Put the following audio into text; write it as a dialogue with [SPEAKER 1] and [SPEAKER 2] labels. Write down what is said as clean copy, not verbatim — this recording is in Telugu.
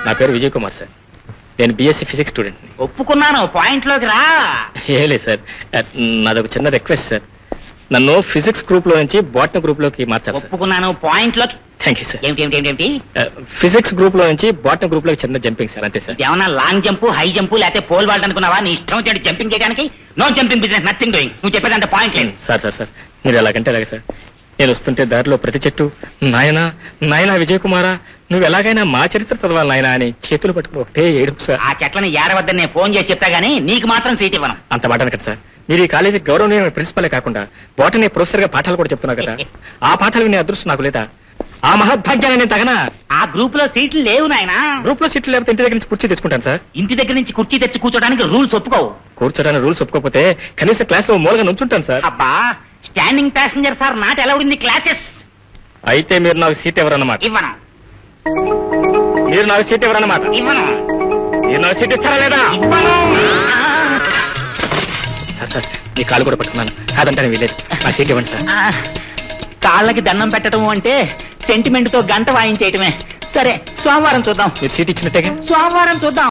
[SPEAKER 1] నా పేరు విజయ్ కుమార్ సార్. నేను బీఎస్సీ ఫిజిక్స్ స్టూడెంట్.
[SPEAKER 2] ఒప్పుకున్నాను, పాయింట్ లోకి రా.
[SPEAKER 1] ఏం లేదు సార్, నాదొక చిన్న రిక్వెస్ట్ సార్. నన్ను ఫిజిక్స్ గ్రూప్ లో నుంచి బాటనీ గ్రూప్ లోకి మార్చాలి సార్.
[SPEAKER 2] ఒప్పుకున్నాను, పాయింట్ లోకి.
[SPEAKER 1] Thank you sir.
[SPEAKER 2] ఏమిటి
[SPEAKER 1] ఫిజిక్స్ గ్రూప్ లో నుంచి బాటనీ గ్రూప్ లోకి చిన్న జంపింగ్ సార్, అంతే సార్.
[SPEAKER 2] ఏమన్నా లాంగ్ జంప్, హై జంప్, లేకపోతే పోల్ వాల్ట్ అనుకున్నావా? నీ ఇష్టం వచ్చేది జంపింగ్ చేయడానికి. No jumping business, nothing doing. నువ్వు చెప్పేదంటే పాయింట్ లేదు.
[SPEAKER 1] సార్ మీరు ఎలాగంటే అలాగే సార్. నేను వస్తుంటే దారిలో ప్రతి చెట్టు నాయనా విజయ్ కుమారా, నువ్వు ఎలాగైనా మా చరిత్ర చదవాలి నాయనా అని చేతులు పట్టుకుని ఒకటే ఏడుపు సార్.
[SPEAKER 2] ఆ చెట్లని ఏడవద్దని నేను ఫోన్ చేసి చెప్తా గానీ నీకు మాత్రం సీట్ ఇవ్వను.
[SPEAKER 1] అంత మాట కదా సార్. మీరు ఈ కాలేజీ గౌరవనీయ ప్రిన్సిపలే కాకుండా బాటనీ ప్రొఫెసర్ గా పాఠాలు కూడా చెప్తున్నారు కదా. ఆ పాఠాలు వినే అదృష్టం నాకు లేదా? ఆ మహద్భాగ్యాన్ని నేను తగనా?
[SPEAKER 2] ఆ గ్రూప్ లో సీట్లు లేవు నాయనా.
[SPEAKER 1] గ్రూప్ లో సీట్లు లేకపోతే ఇంటి దగ్గర నుంచి కుర్చీ తెచ్చుకుంటాను సార్.
[SPEAKER 2] ఇంటి దగ్గర నుంచి కుర్చీ తెచ్చి కూర్చోడానికి రూల్స్ ఒప్పుకోవు.
[SPEAKER 1] కూర్చోడానికి రూల్స్ ఒప్పుకోకపోతే కనీసం క్లాస్ లో మూలగా నుంచుంటాను సార్.
[SPEAKER 2] అబ్బా, standing passenger sir, not allowed in the classes.
[SPEAKER 1] అయితే మీరు నాకు సీట్ ఎవరన్నమాట?
[SPEAKER 2] ఇవ్వను.
[SPEAKER 1] మీరు నాకు సీట్ ఎవరన్నమాట?
[SPEAKER 2] ఇవ్వను.
[SPEAKER 1] మీరు నాకు సీట్ ఇస్తారా లేదా?
[SPEAKER 2] ఇవ్వను.
[SPEAKER 1] సార్ మీ కాళ్ళు కూడా పట్టుకున్నాను, కాదంటే వీలేదు. నా సీట్ ఇవ్వండి సార్.
[SPEAKER 2] కాళ్ళకి దండం పెట్టడం అంటే సెంటిమెంట్ తో గంట వాయించేయటమే. సరే, సోమవారం చూద్దాం.
[SPEAKER 1] మీరు సీట్ ఇచ్చినట్టేగా?
[SPEAKER 2] సోమవారం చూద్దాం.